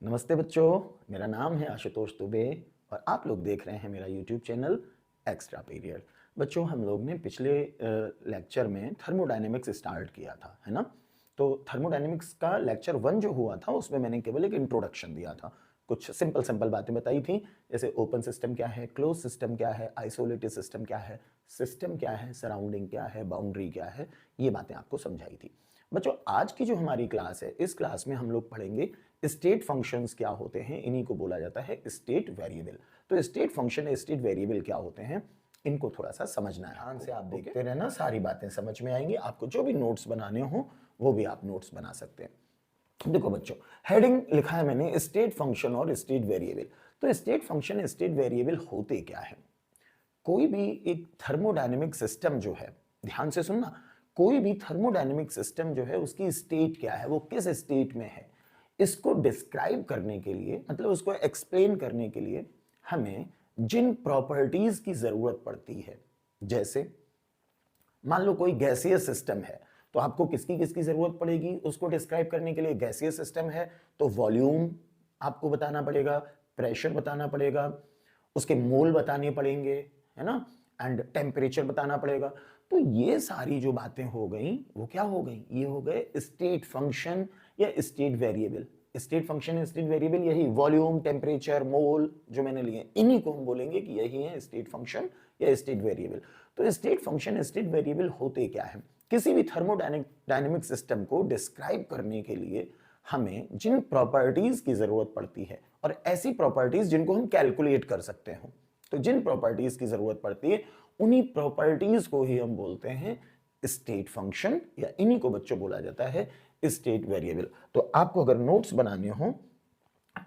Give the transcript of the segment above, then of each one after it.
नमस्ते बच्चों, मेरा नाम है आशुतोष दुबे और आप लोग देख रहे हैं मेरा YouTube चैनल एक्स्ट्रा पीरियड। बच्चों, हम लोग ने पिछले लेक्चर में थर्मोडायनेमिक्स स्टार्ट किया था, है ना। तो थर्मोडायनेमिक्स का लेक्चर 1 जो हुआ था उसमें मैंने केवल एक इंट्रोडक्शन दिया था, कुछ सिंपल बातें बताई थी, जैसे ओपन सिस्टम क्या है, क्लोज सिस्टम क्या है, आइसोलेटेड सिस्टम क्या है, सिस्टम क्या है, सराउंडिंग क्या है, बाउंड्री क्या है, ये बातें आपको समझाई थी। बच्चों, आज की जो हमारी क्लास है, इस क्लास में हम लोग पढ़ेंगे स्टेट फंक्शंस क्या होते हैं, इन्हीं को बोला जाता है स्टेट वेरिएबल। तो स्टेट फंक्शन, स्टेट वेरिएबल क्या होते हैं, इनको थोड़ा सा समझना है। ध्यान से आप देखते रहना, सारी बातें समझ में आएंगी। आपको जो भी नोट्स बनाने हो वो भी आप नोट्स बना सकते हैं। देखो बच्चों, हेडिंग लिखा है मैंने स्टेट फंक्शन और स्टेट वेरिएबल। तो स्टेट फंक्शन, स्टेट वेरिएबल होते क्या है? कोई भी एक थर्मोडायनेमिक सिस्टम जो है, ध्यान से सुनना, कोई भी थर्मोडायनेमिक सिस्टम जो है उसकी स्टेट क्या है, वो किस स्टेट में है, इसको डिस्क्राइब करने के लिए, मतलब उसको एक्सप्लेन करने के लिए हमें जिन प्रॉपर्टीज की जरूरत पड़ती है, जैसे मान लो कोई गैसियस सिस्टम है, तो आपको किसकी किसकी जरूरत पड़ेगी उसको डिस्क्राइब करने के लिए? गैसियस सिस्टम है तो वॉल्यूम आपको बताना पड़ेगा, प्रेशर बताना पड़ेगा, उसके मोल बताने पड़ेंगे, है ना, एंड टेम्परेचर बताना पड़ेगा। तो ये सारी जो बातें हो गई वो क्या हो गई? ये हो गए स्टेट फंक्शन या state variable. State function, state variable, यही वॉल्यूम, टेम्परेचर, मोल जो मैंने लिए, इन्हीं को हम बोलेंगे कि यही है स्टेट फंक्शन या स्टेट वेरिएबल। तो स्टेट फंक्शन, स्टेट वेरिएबल होते क्या है? किसी भी थर्मोडायनेमिक सिस्टम को डिस्क्राइब करने के लिए हमें जिन प्रॉपर्टीज की जरूरत पड़ती है, और ऐसी प्रॉपर्टीज जिनको हम कैलकुलेट कर सकते हो, तो जिन प्रॉपर्टीज की जरूरत पड़ती है उन्हीं प्रॉपर्टीज को ही हम बोलते हैं स्टेट फंक्शन, या इन्हीं को बच्चों बोला जाता है स्टेट वेरिएबल। तो आपको अगर नोट्स बनाने हो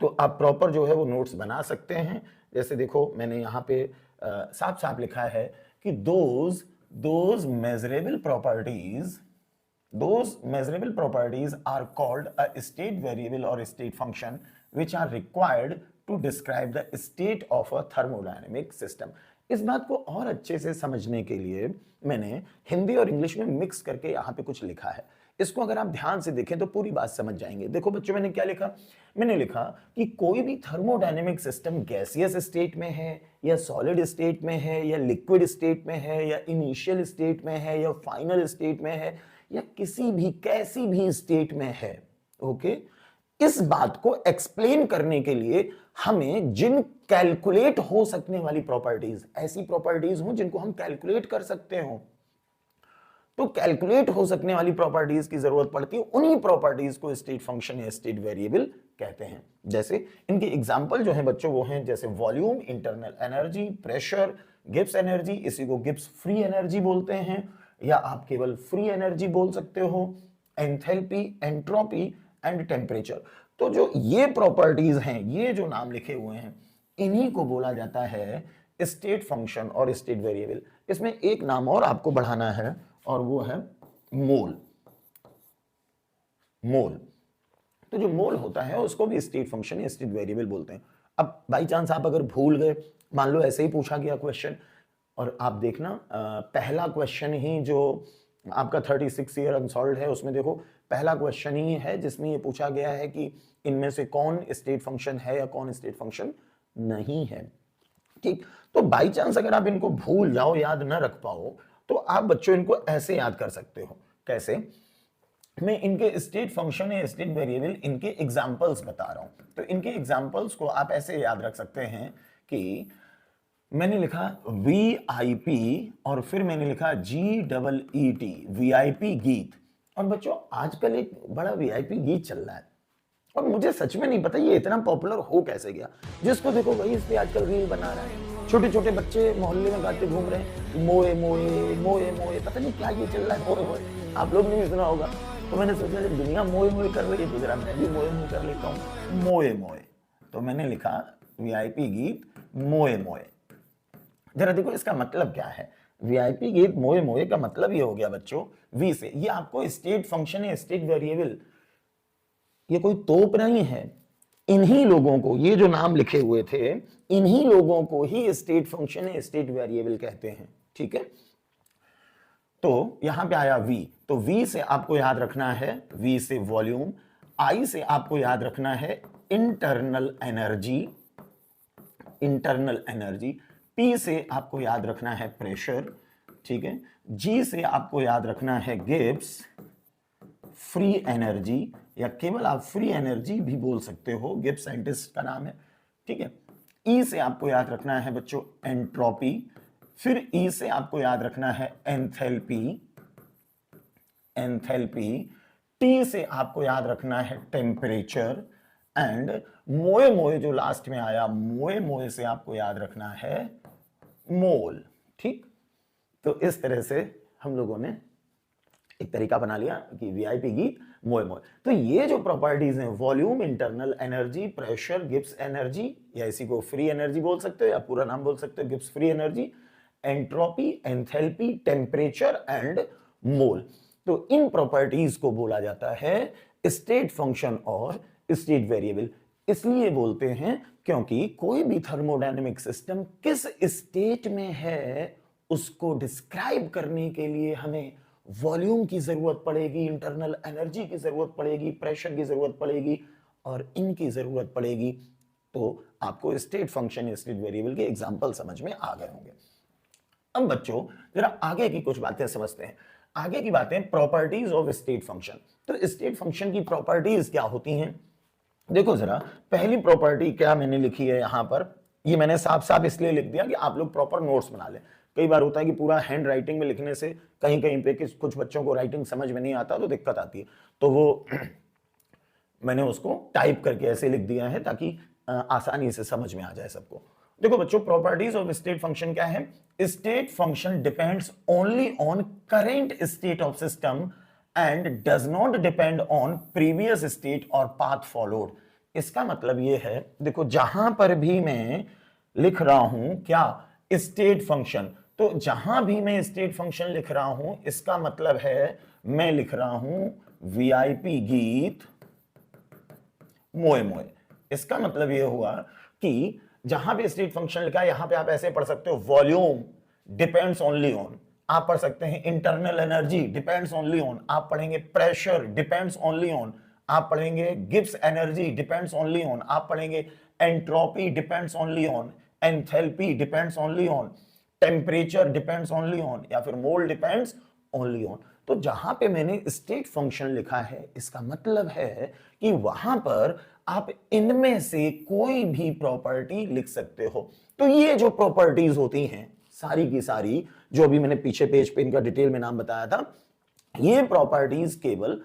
तो आप प्रॉपर जो है वो नोट्स बना सकते हैं। जैसे देखो, मैंने यहाँ पे साफ साफ लिखा है कि those measurable properties, those measurable properties are called a state variable or state function which are required to describe the state of a thermodynamic system। इस बात को और अच्छे से समझने के लिए मैंने हिंदी और इंग्लिश में मिक्स करके यहाँ पे कुछ लिखा है। इसको अगर आप ध्यान से देखें तो पूरी बात समझ जाएंगे। देखो बच्चों, मैंने क्या लिखा? मैंने लिखा कि कोई भी थर्मोडायनेमिक सिस्टम गैसियस स्टेट में है या सॉलिड स्टेट में है या लिक्विड स्टेट में है या इनिशियल स्टेट में है या फाइनल स्टेट में है या किसी भी कैसी भी स्टेट में है, ओके, इस बात को एक्सप्लेन करने के लिए हमें जिन कैलकुलेट हो सकने वाली प्रॉपर्टीज, ऐसी प्रॉपर्टीज हो जिनको हम कैलकुलेट कर सकते हो, तो कैलकुलेट हो सकने वाली प्रॉपर्टीज की जरूरत पड़ती है, उन्हीं प्रॉपर्टीज को स्टेट फंक्शन या स्टेट वेरिएबल कहते हैं। जैसे इनके एग्जांपल जो हैं बच्चों वो हैं, जैसे volume, internal energy, pressure, Gibbs energy, इसी को गिब्स फ्री एनर्जी बोलते हैं, या आप केवल फ्री एनर्जी बोल सकते हो, एंथैल्पी, एंट्रोपी एंड टेम्परेचर। तो जो ये प्रॉपर्टीज हैं, ये जो नाम लिखे हुए हैं, इन्हीं को बोला जाता है स्टेट फंक्शन और स्टेट वेरिएबल। इसमें एक नाम और आपको बढ़ाना है और वो है मोल। मोल, तो जो मोल होता है उसको भी स्टेट फंक्शन या स्टेट वेरिएबल बोलते हैं। अब बाई चांस आप अगर भूल गए, मान लो ऐसे ही पूछा गया क्वेश्चन, और आप देखना पहला क्वेश्चन ही जो आपका 36 ईयर अनसॉल्व्ड है, उसमें देखो पहला क्वेश्चन ही है जिसमें ये पूछा गया है कि इनमें से कौन स्टेट फंक्शन है या कौन स्टेट फंक्शन नहीं है। ठीक, तो बाई चांस अगर आप इनको भूल जाओ, याद ना रख पाओ, तो आप बच्चों इनको ऐसे याद कर सकते हो। कैसे? मैं इनके स्टेट फंक्शन या स्टेट वेरिएबल, इनके एग्जांपल्स बता रहा हूं। तो इनके एग्जांपल्स को आप ऐसे याद रख सकते हैं कि मैंने लिखा VIP और फिर मैंने लिखा GEET, VIP गीत। और बच्चों, आजकल एक बड़ा VIP गीत चल रहा है और मुझे सच में नहीं पता ये इतना पॉपुलर हो कैसे गया। जिसको देखो वही इस पे आजकल रील बना रहा है, छोटे छोटे बच्चे मोहल्ले में गाते घूम रहे हैं, मोए मोए मोए मोए, पता नहीं क्या ये चल रहा है, मोए मोए। आप लोग नहीं सुना होगा, तो मैंने सोचा जब दुनिया मोए मोए कर रही है तो जरा मैं भी मोए मोए कर लेता हूँ, मोए मोए। तो मैंने लिखा VIP गीत मोए मोए। जरा देखो इसका मतलब क्या है। VIP गीत मोए मोए का मतलब ये हो गया बच्चों, वी से, ये आपको स्टेट फंक्शन है, स्टेट वेरिएबल, ये कोई तोप नहीं है। इन्हीं लोगों को, ये जो नाम लिखे हुए थे, इन्हीं लोगों को ही स्टेट फंक्शन है, स्टेट वेरिएबल कहते हैं। ठीक है, तो यहां पे आया V, तो V से आपको याद रखना है, V से वॉल्यूम, I से आपको याद रखना है internal energy, internal energy. P से आपको याद रखना है प्रेशर, ठीक है। G से आपको याद रखना है गिब्स फ्री एनर्जी, या केवल आप फ्री एनर्जी भी बोल सकते हो, गिब्स साइंटिस्ट का नाम है, ठीक है। E से आपको याद रखना है बच्चों एंट्रोपी, फिर E से आपको याद रखना है एंथैल्पी, एंथैल्पी। T से आपको याद रखना है टेम्परेचर, एंड मोए मोए जो लास्ट में आया, मोए मोए से आपको याद रखना है मोल, ठीक। तो इस तरह से हम लोगों ने एक तरीका बना लिया कि वीआईपी गीत मोए मोए। तो ये जो प्रॉपर्टीज हैं, volume, internal energy, pressure, Gibbs energy, या इसी को फ्री एनर्जी बोल सकते हो या पूरा नाम बोल सकते हो Gibbs free energy, entropy, enthalpy, temperature and मोल। तो इन प्रॉपर्टीज को बोला जाता है स्टेट फंक्शन और स्टेट वेरिएबल। इसलिए बोलते हैं क्योंकि कोई भी थर्मोडायनेमिक सिस्टम किस स्टेट में है उसको डिस्क्राइब करने के लिए हमें वॉल्यूम की जरूरत पड़ेगी, इंटरनल एनर्जी की जरूरत पड़ेगी, प्रेशर की जरूरत पड़ेगी और इनकी जरूरत पड़ेगी। तो आपको स्टेट फंक्शन, स्टेट वेरिएबल के एग्जांपल समझ में आ गए होंगे। अब बच्चों जरा आगे की कुछ बातें समझते हैं। आगे की बातें प्रॉपर्टीज ऑफ स्टेट फंक्शन। तो स्टेट फंक्शन की प्रॉपर्टीज क्या होती हैं? देखो जरा, पहली प्रॉपर्टी क्या मैंने लिखी है यहां पर, ये मैंने साफ साफ इसलिए लिख दिया कि आप लोग प्रॉपर नोट्स बना लें। कई बार होता है कि पूरा हैंड राइटिंग में लिखने से कहीं कहीं पे कुछ बच्चों को राइटिंग समझ में नहीं आता तो दिक्कत आती है, तो वो मैंने उसको टाइप करके ऐसे लिख दिया है ताकि आसानी से समझ में आ जाए सबको। देखो बच्चों, प्रॉपर्टीज ऑफ स्टेट फंक्शन क्या है? State function depends only on current state of system and does not depend on previous state और पाथ फॉलोड। इसका मतलब यह है, देखो जहां पर भी मैं लिख रहा हूं क्या स्टेट फंक्शन, तो जहां भी मैं स्टेट फंक्शन लिख रहा हूं इसका मतलब है मैं लिख रहा हूं वीआईपी गीत मोए मोए। इसका मतलब यह हुआ कि जहां भी स्टेट फंक्शन लिखा है यहां पे आप ऐसे पढ़ सकते हो, वॉल्यूम डिपेंड्स ओनली ऑन, आप पढ़ सकते हैं internal energy depends only on, आप पढ़ेंगे प्रेशर डिपेंड्स ओनली ऑन, आप पढ़ेंगे Gibbs energy depends only on, आप पढ़ेंगे entropy depends only on, enthalpy depends only on, temperature depends only on, या फिर मोल डिपेंड्स ओनली ऑन। तो जहां पे मैंने स्टेट फंक्शन लिखा है इसका मतलब है कि वहां पर आप इनमें से कोई भी प्रॉपर्टी लिख सकते हो। तो ये जो प्रॉपर्टीज होती हैं सारी की सारी, जो अभी मैंने पीछे पेज पे इनका डिटेल में नाम बताया था, ये प्रॉपर्टीज केवल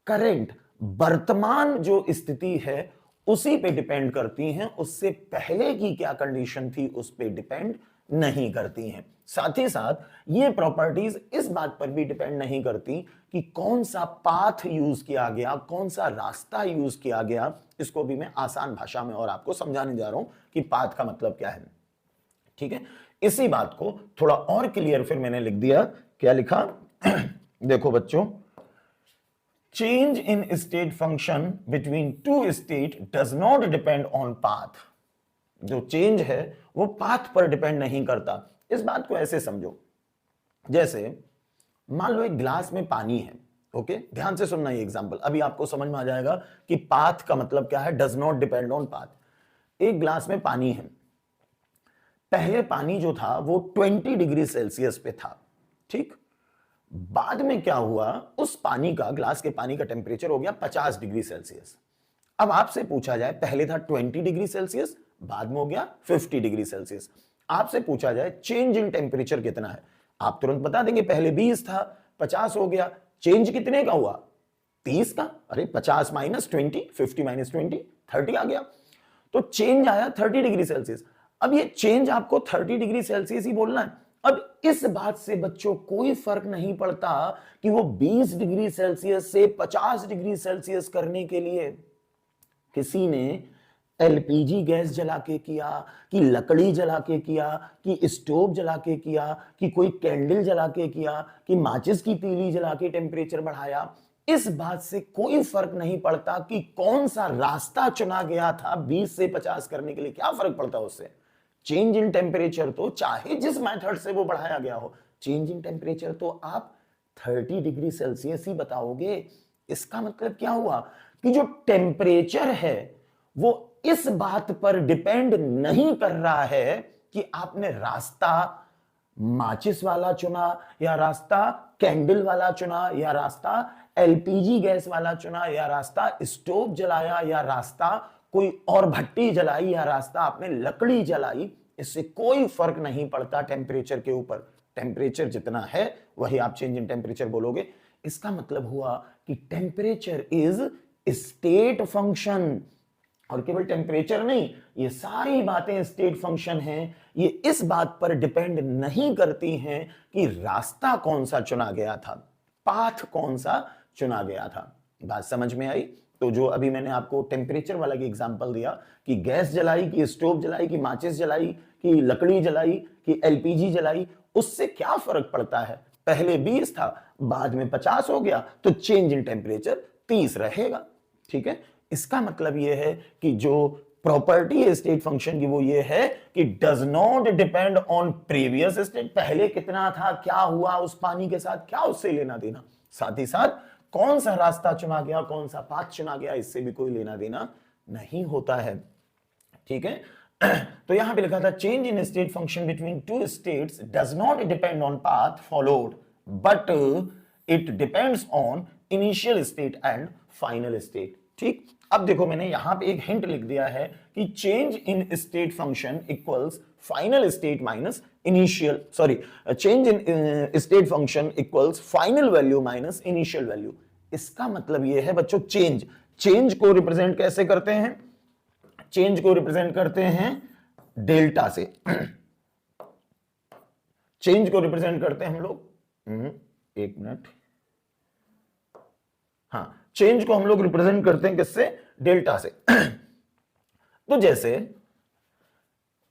करंट, वर्तमान जो स्थिति है उसी पे डिपेंड करती हैं, उससे पहले की क्या कंडीशन थी उस पे डिपेंड नहीं करती हैं। साथ ही साथ ये प्रॉपर्टीज इस बात पर भी डिपेंड नहीं करती कि कौन सा पाथ यूज किया गया, कौन सा रास्ता यूज किया गया। इसको भी मैं आसान भाषा में और आपको समझाने जा रहा हूं कि पाथ का मतलब क्या है, ठीक है। इसी बात को थोड़ा और क्लियर फिर मैंने लिख दिया, क्या लिखा देखो बच्चों, change in state function between two state does not depend on path. जो चेंज है वो पाथ पर डिपेंड नहीं करता। इस बात को ऐसे समझो, जैसे मान लो एक गिलास में पानी है, ओके, ध्यान से सुनना ये एग्जांपल, अभी आपको समझ में आ जाएगा कि पाथ का मतलब क्या है, does not depend on path. एक गिलास में पानी है, पहले पानी जो था वो 20 डिग्री सेल्सियस पे था, ठीक। बाद में क्या हुआ, उस पानी का, ग्लास के पानी का टेम्परेचर हो गया 50 डिग्री सेल्सियस। अब आपसे पूछा जाए, पहले था 20 डिग्री सेल्सियस, बाद में हो गया 50 डिग्री सेल्सियस। आपसे पूछा जाए चेंज इन टेम्परेचर कितना है, आप तुरंत बता देंगे पहले 20 था, 50 हो गया, चेंज कितने का हुआ, 30 का। अरे 50 माइनस 20, 50 माइनस 20, 30 आ गया। तो चेंज आया 30 डिग्री सेल्सियस। अब ये चेंज आपको 30 डिग्री सेल्सियस ही बोलना है। अब इस बात से बच्चों कोई फर्क नहीं पड़ता कि वो 20 डिग्री सेल्सियस से 50 डिग्री सेल्सियस करने के लिए किसी ने एलपीजी गैस जला के किया, कि लकड़ी जला के किया, कि स्टोव जला के किया, कि कोई कैंडल जला के किया, कि माचिस की तीली जला के टेम्परेचर बढ़ाया। इस बात से कोई फर्क नहीं पड़ता कि कौन सा रास्ता चुना गया था 20 से 50 करने के लिए, क्या फर्क पड़ता उससे। चेंज इन टेम्परेचर तो चाहे जिस मेथड से वो बढ़ाया गया हो, चेंज इन टेम्परेचर तो आप 30 डिग्री सेल्सियस ही बताओगे। इसका मतलब क्या हुआ कि जो टेम्परेचर है वो इस बात पर डिपेंड नहीं कर रहा है कि आपने रास्ता माचिस वाला चुना या रास्ता कैंडल वाला चुना या रास्ता एलपीजी गैस वाला चुना या रास्ता स्टोव जलाया या रास्ता कोई और भट्टी जलाई या रास्ता आपने लकड़ी जलाई। इससे कोई फर्क नहीं पड़ता टेम्परेचर के ऊपर। टेम्परेचर जितना है वही आप चेंज इन टेम्परेचर बोलोगे। इसका मतलब हुआ कि टेम्परेचर इज स्टेट फंक्शन। और केवल टेम्परेचर नहीं, ये सारी बातें स्टेट फंक्शन हैं। ये इस बात पर डिपेंड नहीं करती हैं कि रास्ता कौन सा चुना गया था, पाथ कौन सा चुना गया था। बात समझ में आई? तो जो अभी मैंने आपको टेम्परेचर वाला की एग्जांपल दिया कि गैस जलाई, कि स्टोव जलाई, कि माचिस जलाई, कि लकड़ी जलाई, कि एलपीजी जलाई, उससे क्या फर्क पड़ता है? पहले 20 था, बाद में 50 हो गया, तो चेंज इन टेम्परेचर 30 रहेगा। ठीक है, इसका मतलब यह है कि जो प्रॉपर्टी है स्टेट फंक्शन की वो ये है कि does not depend on previous state. पहले कितना था, क्या हुआ उस पानी के साथ, क्या उससे लेना देना। साथ ही साथ कौन सा रास्ता चुना गया, कौन सा पाथ चुना गया, इससे भी कोई लेना देना नहीं होता है। ठीक है, तो यहां पे लिखा था change in state function between two states does not depend on path followed but it depends on initial state and final state. ठीक, अब देखो मैंने यहां पे एक हिंट लिख दिया है कि change in state function equals final state minus initial, sorry, change in state function equals final value minus initial value. इसका मतलब यह है बच्चों, चेंज को रिप्रेजेंट कैसे करते हैं? चेंज को रिप्रेजेंट करते हैं डेल्टा से। चेंज को रिप्रेजेंट करते हैं हम लोग, एक मिनट, हाँ, चेंज को हम लोग रिप्रेजेंट करते हैं किससे? डेल्टा से। तो जैसे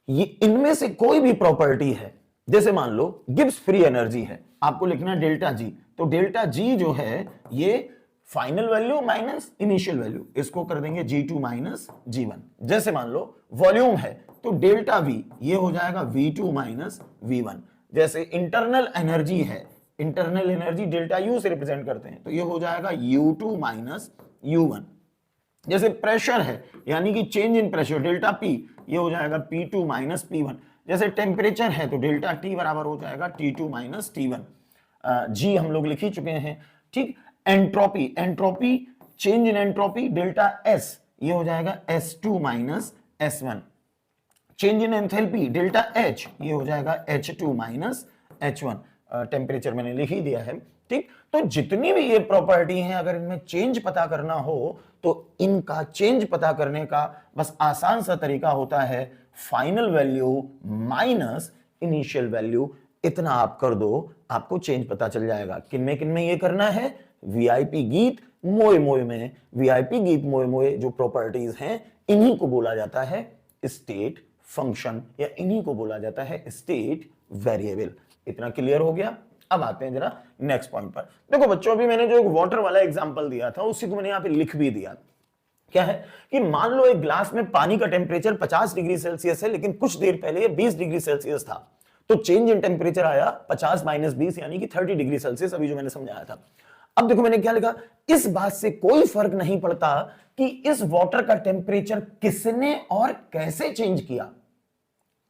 ये इनमें से कोई भी प्रॉपर्टी है, जैसे मान लो गिब्स फ्री एनर्जी है, आपको लिखना है डेल्टा जी। तो डेल्टा जी जो है ये final value minus initial value, इसको कर देंगे G2 माइनस G1। जैसे मान लो वॉल्यूम है तो डेल्टा V ये हो जाएगा V2 माइनस V1। जैसे इंटरनल एनर्जी है, इंटरनल एनर्जी डेल्टा U से रिप्रेजेंट करते हैं, तो ये हो जाएगा U2 माइनस U1। जैसे प्रेशर है यानी कि change in pressure delta P, ये हो जाएगा P2 माइनस P1। जैसे टेम्परेचर है तो डेल्टा T बराबर हो जाएगा T2 माइनस T1। जी हम लोग लिख ही चुके हैं। ठीक, entropy, entropy change in entropy delta S, ये हो जाएगा S2 minus S1। Change in enthalpy delta H, ये हो जाएगा H2 माइनस H1। टेम्परेचर मैंने लिख ही दिया है। ठीक, तो जितनी भी ये प्रॉपर्टी हैं अगर इनमें चेंज पता करना हो तो इनका चेंज पता करने का बस आसान सा तरीका होता है final value minus initial value. इतना आप कर दो, आपको चेंज पता चल जाएगा। किनमें ये करना है? वीआईपी गीत मोए मोए में। वीआईपी गीत मोए मोए जो प्रॉपर्टीज हैं इन्हीं को बोला जाता है स्टेट फंक्शन, या इन्हीं को बोला जाता है स्टेट वेरिएबल। इतना क्लियर हो गया? अब आते हैं जरा नेक्स्ट पॉइंट पर। देखो बच्चों, अभी मैंने जो एक वाटर वाला एग्जांपल दिया था उसी को मैंने यहां पे लिख भी दिया। क्या है कि मान लो एक ग्लास में पानी का टेम्परेचर 50 डिग्री सेल्सियस है, लेकिन कुछ देर पहले ये 20 डिग्री सेल्सियस था, तो चेंज इन टेम्परेचर आया 50 माइनस 20 यानी कि 30 डिग्री सेल्सियस, अभी जो मैंने समझाया था। अब देखो मैंने क्या लिखा, इस बात से कोई फर्क नहीं पड़ता कि इस वाटर का टेम्परेचर किसने और कैसे चेंज किया,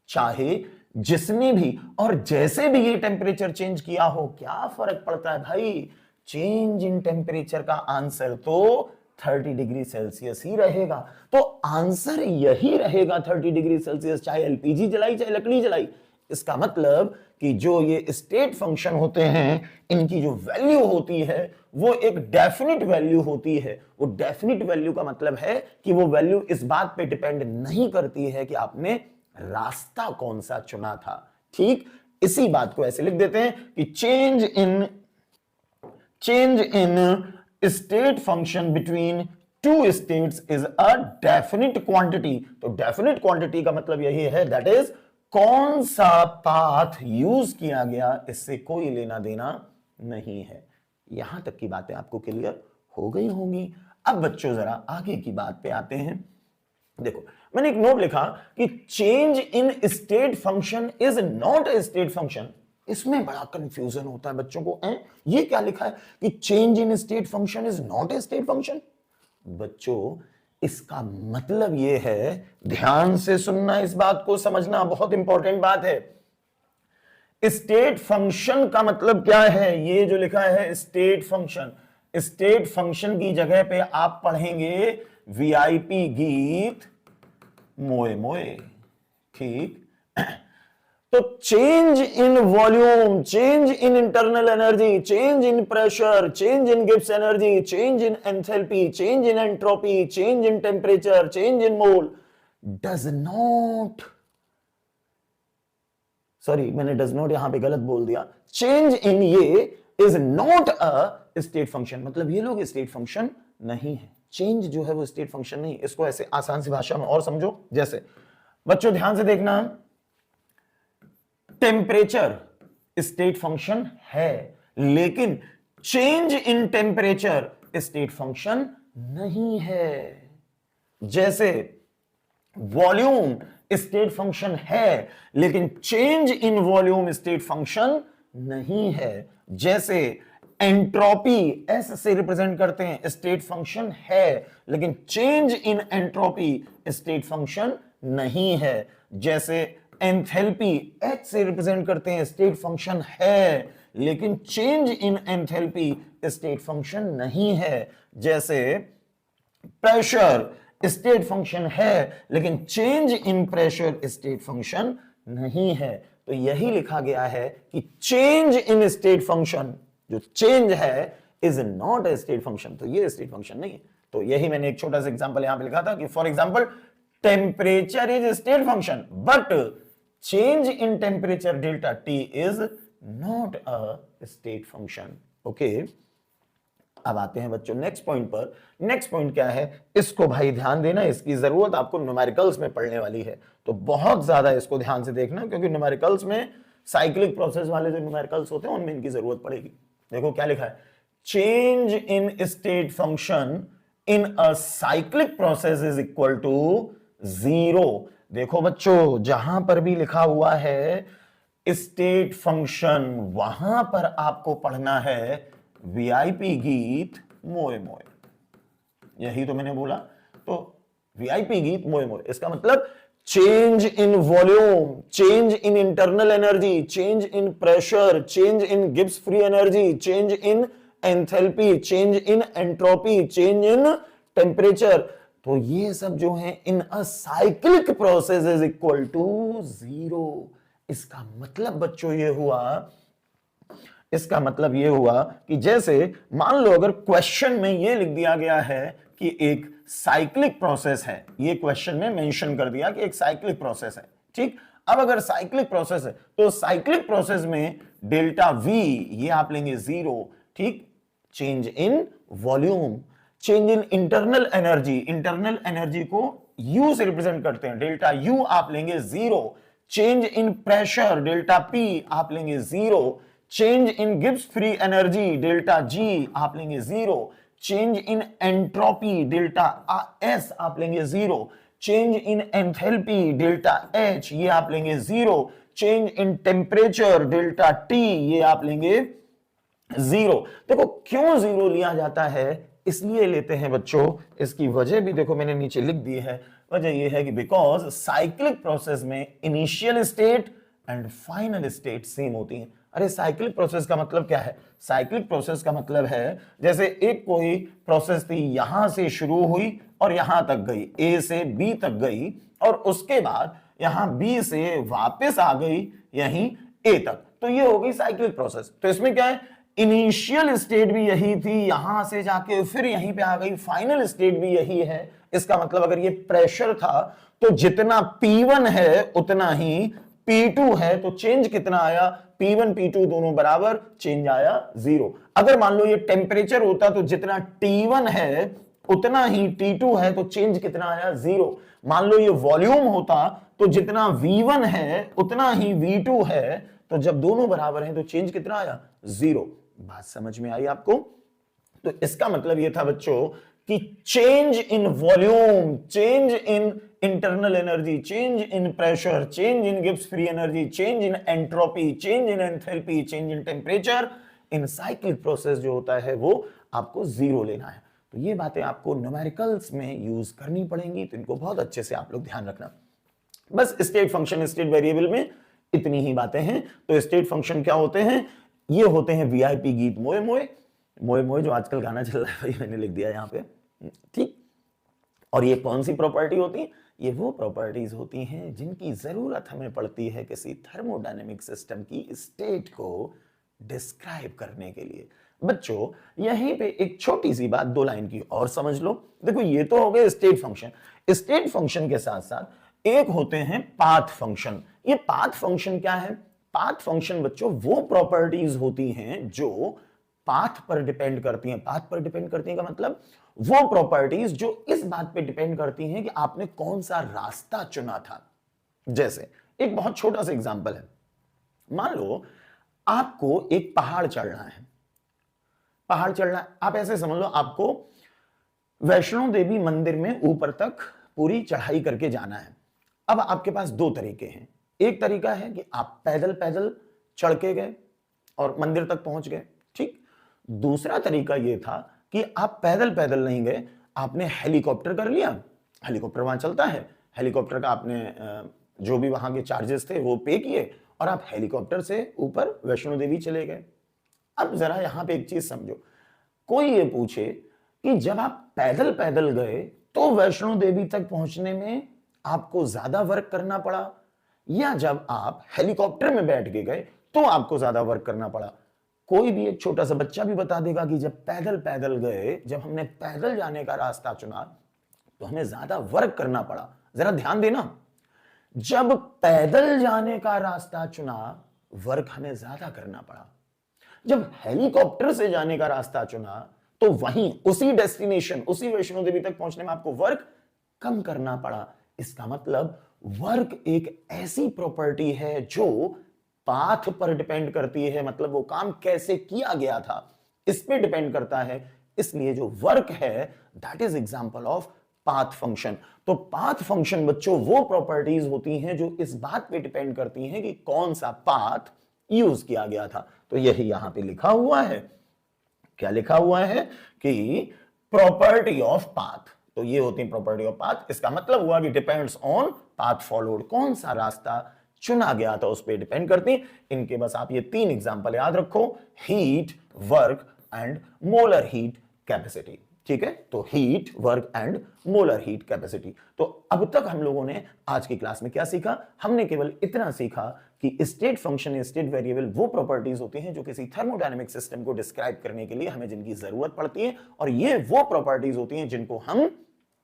चाहे जिसने भी और जैसे भी ये टेम्परेचर चेंज किया हो, क्या फर्क पड़ता है भाई? चेंज इन टेम्परेचर का आंसर तो 30 डिग्री सेल्सियस ही रहेगा। तो आंसर यही रहेगा 30 डिग्री सेल्सियस, चाहे एलपीजी जलाई चाहे लकड़ी जलाई। इसका मतलब कि जो ये स्टेट फंक्शन होते हैं इनकी जो वैल्यू होती है वो एक डेफिनिट वैल्यू होती है। वो डेफिनिट वैल्यू का मतलब है कि वो वैल्यू इस बात पे डिपेंड नहीं करती है कि आपने रास्ता कौन सा चुना था। ठीक, इसी बात को ऐसे लिख देते हैं कि change in state function between two states is a definite quantity. तो डेफिनिट क्वांटिटी का मतलब यही है, दैट इज कौन सा पाथ यूज किया गया, इससे कोई लेना देना नहीं है। यहां तक की बातें आपको क्लियर हो गई होंगी। अब बच्चों जरा आगे की बात पे आते हैं। देखो मैंने एक नोट लिखा कि change in state function is not a state function. इसमें बड़ा कंफ्यूजन होता है बच्चों को। ये क्या लिखा है कि change in state function is not a state function? बच्चों इसका मतलब यह है, ध्यान से सुनना, इस बात को समझना, बहुत इंपॉर्टेंट बात है। स्टेट फंक्शन का मतलब क्या है? ये जो लिखा है स्टेट फंक्शन, स्टेट फंक्शन की जगह पे आप पढ़ेंगे वीआईपी गीत मोए मोए, ठीक। तो change in volume, change in internal energy, change in pressure, change in Gibbs energy, change in enthalpy, change in entropy, change in temperature, change in mole does not, sorry मैंने डज नॉट यहां पे गलत बोल दिया, change in ये is not a state function, मतलब ये लोग स्टेट फंक्शन नहीं है। चेंज जो है वो स्टेट फंक्शन नहीं। इसको ऐसे आसान सी भाषा में और समझो, जैसे बच्चों ध्यान से देखना, टेम्परेचर स्टेट फंक्शन है, लेकिन change in temperature state function नहीं है। जैसे वॉल्यूम स्टेट फंक्शन है, लेकिन change in volume state function नहीं है। जैसे एंट्रोपी एस से रिप्रेजेंट करते हैं, स्टेट फंक्शन है, लेकिन change in entropy state function नहीं है। जैसे एंथैल्पी एच से रिप्रेजेंट करते हैं, स्टेट फंक्शन है, लेकिन change in enthalpy state function नहीं है। जैसे प्रेशर स्टेट फंक्शन है, लेकिन change in pressure state function नहीं है। तो यही लिखा गया है कि चेंज इन स्टेट फंक्शन, जो चेंज है, is not a state function, तो ये स्टेट फंक्शन नहीं है। तो यही मैंने एक छोटा सा एग्जांपल यहां पे लिखा था कि for example temperature is state function, but change in temperature delta T is not a state function. Okay, अब आते हैं बच्चों नेक्स्ट पॉइंट पर। नेक्स्ट पॉइंट क्या है, इसको भाई ध्यान देना, इसकी जरूरत आपको न्यूमेरिकल्स में पढ़ने वाली है, तो बहुत ज्यादा इसको ध्यान से देखना, क्योंकि न्यूमेरिकल्स में साइक्लिक प्रोसेस वाले जो न्यूमेरिकल्स होते हैं उनमें इनकी जरूरत पड़ेगी। देखो क्या लिखा है, change in state function in a cyclic process is equal to 0। देखो बच्चों, जहां पर भी लिखा हुआ है स्टेट फंक्शन, वहां पर आपको पढ़ना है वीआईपी गीत मोए मोए, यही तो मैंने बोला। तो वीआईपी गीत मोए मोए, इसका मतलब change in volume, change in internal energy, change in pressure, change in Gibbs free energy, change in enthalpy, change in entropy, change in temperature, तो ये सब जो है in a cyclic process is equal to 0। इसका मतलब बच्चों ये हुआ, इसका मतलब यह हुआ कि जैसे मान लो अगर क्वेश्चन में यह लिख दिया गया है कि एक साइक्लिक प्रोसेस है, ये क्वेश्चन में मेंशन कर दिया कि एक साइक्लिक प्रोसेस है, ठीक। अब अगर साइक्लिक प्रोसेस है तो साइक्लिक प्रोसेस में डेल्टा वी ये आप लेंगे 0, ठीक। Change in volume, change in internal energy, internal energy को यू से रिप्रेजेंट करते हैं, डेल्टा यू आप लेंगे 0। Change in pressure, delta P आप लेंगे 0। Change in Gibbs free energy, delta G आप लेंगे 0। Change in entropy, delta S आप लेंगे 0। Change in enthalpy, delta H ये आप लेंगे 0। Change in temperature, delta T ये आप लेंगे 0। देखो क्यों 0 लिया जाता है, इसलिए लेते हैं बच्चों, इसकी वजह भी देखो मैंने नीचे लिख दी है। वजह यह है कि बिकॉज साइक्लिक प्रोसेस में initial state and final state same होती हैं। अरे साइक्लिक प्रोसेस का मतलब क्या है, साइक्लिक प्रोसेस का मतलब है जैसे एक कोई प्रोसेस थी, यहां से शुरू हुई और यहां तक गई, ए से बी तक गई, और उसके बाद यहां बी से वापस आ गई यहीं ए तक, तो ये हो गई साइक्लिक प्रोसेस। तो इसमें क्या है, इनिशियल स्टेट भी यही थी, यहां से जाके फिर यहीं पे आ गई, फाइनल स्टेट भी यही है। इसका मतलब अगर ये प्रेशर था तो जितना P1 है उतना ही P2 है, तो चेंज कितना आया, P1 P2 दोनों बराबर, चेंज आया 0। अगर मान लो ये टेम्परेचर होता तो जितना T1 है उतना ही T2 है, तो चेंज कितना आया 0। मान लो ये वॉल्यूम होता तो जितना V1 है उतना ही V2 है, तो जब दोनों बराबर हैं तो चेंज कितना आया 0। बात समझ में आई आपको? तो इसका मतलब यह था बच्चों कि change in volume, change in internal energy, change in pressure, change in Gibbs free energy, change in entropy, change in enthalpy, change in temperature, in cyclic process जो होता है वो आपको 0 लेना है। तो तो ये बातें आपको न्यूमेरिकल्स में यूज करनी पड़ेंगी, तो इनको बहुत अच्छे से आप लोग ध्यान रखना। बस स्टेट फंक्शन स्टेट वेरिएबल में इतनी ही बातें हैं। तो स्टेट फंक्शन क्या होते हैं? ये होते हैं वीआईपी गीत मोए मोए, मोए मोए जो आजकल गाना चल रहा है भाई, मैंने लिख दिया यहाँ पे, ठीक। और ये कौन सी प्रॉपर्टी होती है? ये वो प्रॉपर्टीज होती हैं जिनकी जरूरत हमें पड़ती है किसी थर्मोडायनेमिक सिस्टम की स्टेट को डिस्क्राइब करने के लिए। बच्चों यहीं पे एक छोटी सी बात 2 लाइन की और समझ लो। देखो ये तो हो गए स्टेट फंक्शन। स्टेट फंक्शन के साथ साथ एक होते हैं पाथ फंक्शन। ये पाथ फंक्शन क्या है? पाथ फंक्शन बच्चों वो प्रॉपर्टीज होती हैं जो पाथ पर डिपेंड करती हैं। पाथ पर डिपेंड करती हैं का मतलब वो प्रॉपर्टीज जो इस बात पे डिपेंड करती हैं कि आपने कौन सा रास्ता चुना था। जैसे एक बहुत छोटा सा एग्जांपल है, मान लो आपको एक पहाड़ चढ़ना है। पहाड़ चढ़ना, आप ऐसे समझ लो आपको वैष्णो देवी मंदिर में ऊपर तक पूरी चढ़ाई करके जाना है। अब आपके पास 2 तरीके हैं। एक तरीका है कि आप पैदल पैदल चढ़ के गए और मंदिर तक पहुंच गए, ठीक। दूसरा तरीका यह था कि आप पैदल पैदल नहीं गए, आपने हेलीकॉप्टर कर लिया। हेलीकॉप्टर वहां चलता है, हेलीकॉप्टर का आपने जो भी वहां के चार्जेस थे वो पे किए और आप हेलीकॉप्टर से ऊपर वैष्णो देवी चले गए। अब जरा यहां पे एक चीज समझो, कोई ये पूछे कि जब आप पैदल पैदल गए तो वैष्णो देवी तक पहुंचने में आपको ज्यादा वर्क करना पड़ा, या जब आप हेलीकॉप्टर में बैठ के गए तो आपको ज्यादा वर्क करना पड़ा? कोई भी एक छोटा सा बच्चा भी बता देगा कि जब पैदल पैदल गए, जब हमने पैदल जाने का रास्ता चुना तो हमें ज्यादा वर्क करना पड़ा। जरा ध्यान देना, जब पैदल जाने का रास्ता चुना वर्क हमें ज्यादा करना पड़ा। जब हेलीकॉप्टर से जाने का रास्ता चुना तो वहीं उसी डेस्टिनेशन, उसी वैष्णो देवी तक पहुंचने में आपको वर्क कम करना पड़ा। इसका मतलब वर्क एक ऐसी प्रॉपर्टी है जो पाथ पर डिपेंड करती है, मतलब वो काम कैसे किया गया था इस पे डिपेंड करता है। इसलिए जो वर्क है that is example of path function. तो पाथ फंक्शन बच्चों वो प्रॉपर्टीज होती हैं जो इस बात पे डिपेंड करती हैं कि कौन सा पाथ यूज किया गया था। तो यही यहां पे लिखा हुआ है, क्या लिखा हुआ है कि प्रॉपर्टी ऑफ पाथ। तो ये होती है प्रॉपर्टी ऑफ पाथ। इसका मतलब हुआ कि डिपेंड्स ऑन पाथ फॉलोड, कौन सा रास्ता चुना गया था उस पर डिपेंड करती है। इनके बस आप ये 3 एग्जांपल याद रखो, heat, work and molar heat capacity, ठीक है। तो heat, work and molar heat capacity. तो अब तक हम लोगों ने आज की क्लास में क्या सीखा? हमने केवल इतना सीखा कि स्टेट फंक्शन, स्टेट वेरिएबल वो प्रॉपर्टीज होती हैं जो किसी थर्मोडायनेमिक सिस्टम को डिस्क्राइब करने के लिए हमें जिनकी जरूरत पड़ती है, और ये वो प्रॉपर्टीज होती हैं जिनको हम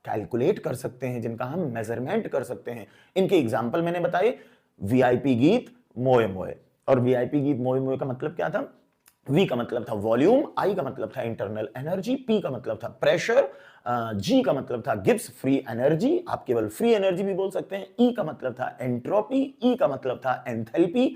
कैलकुलेट कर सकते हैं, जिनका हम मेजरमेंट कर सकते हैं। इनके एग्जाम्पल मैंने बताए, वीआईपी गीत मोए मोए। और वीआईपी गीत मोए मोए का मतलब क्या था? V का मतलब था वॉल्यूम, I का मतलब था इंटरनल एनर्जी, P का मतलब था प्रेशर, G का मतलब था गिब्स फ्री एनर्जी, आप केवल फ्री एनर्जी भी बोल सकते हैं, E का मतलब था एंट्रोपी, E का मतलब था एंथैल्पी,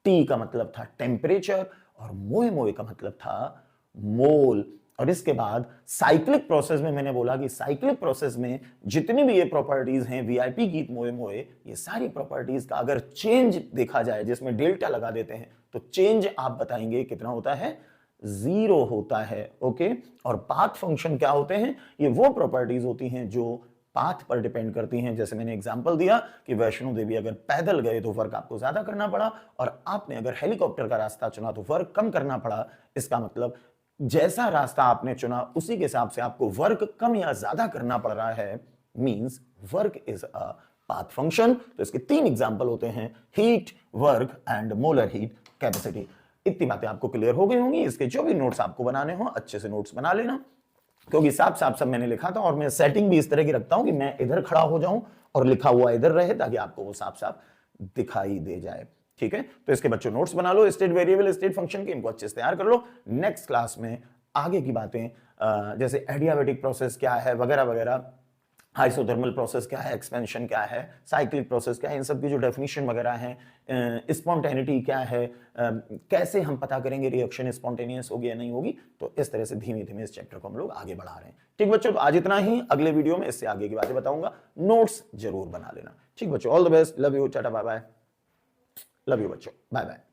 T का मतलब था टेम्परेचर, और मोए मोए का मतलब था मोल। और इसके बाद साइक्लिक प्रोसेस में मैंने बोला कि साइक्लिक प्रोसेस में जितनी भी ये प्रॉपर्टीज हैं वीआईपी गीत मोए मोए, ये सारी प्रॉपर्टीज का अगर चेंज देखा जाए जिसमें डेल्टा लगा देते हैं तो चेंज आप बताएंगे कितना होता है? 0 होता है, ओके। और पाथ फंक्शन क्या होते हैं? ये वो प्रॉपर्टीज होती हैं जो पाथ पर डिपेंड करती हैं। जैसे मैंने एग्जांपल दिया कि वैष्णो देवी अगर पैदल गए तो वर्क आपको ज्यादा करना पड़ा, और आपने अगर हेलीकॉप्टर का रास्ता चुना तो वर्क कम करना पड़ा। इसका मतलब जैसा रास्ता आपने चुना उसी के हिसाब से आपको वर्क कम या ज्यादा करना पड़ रहा है, means work is a path function. तो इसके 3 एग्जांपल होते हैं, heat, work and molar heat capacity. इतनी बातें आपको क्लियर हो गई होंगी। इसके जो भी नोट्स आपको बनाने हो अच्छे से नोट्स बना लेना, क्योंकि साफ साफ सब मैंने लिखा था, और मैं सेटिंग भी इस तरह की रखता हूं कि मैं इधर खड़ा हो जाऊं और लिखा हुआ इधर रहे, ताकि आपको वो साफ साफ दिखाई दे जाए, ठीक है। तो इसके बच्चों नोट्स बना लो, स्टेट वेरिएबल, स्टेट फंक्शन के, इनको अच्छे से तैयार कर लो। नेक्स्ट क्लास में आगे की बातें, जैसे एडियाबेटिक प्रोसेस क्या है वगैरह वगैरह, आइसोथर्मल प्रोसेस क्या है, एक्सपेंशन क्या है, साइक्लिक प्रोसेस क्या है, इन सब की जो डेफिनेशन वगैरह है, स्पॉन्टेनिटी क्या है, कैसे हम पता करेंगे रिएक्शन स्पॉन्टेनियस होगी या नहीं होगी, तो इस तरह से धीमे धीमे इस चैप्टर को हम लोग आगे बढ़ा रहे हैं। ठीक बच्चों, तो आज इतना ही। अगले वीडियो में इससे आगे की बातें बताऊंगा, नोट्स जरूर बना लेना। ठीक बच्चों, all the best, love you, tata bye bye, love you बच्चों, बाय बाय।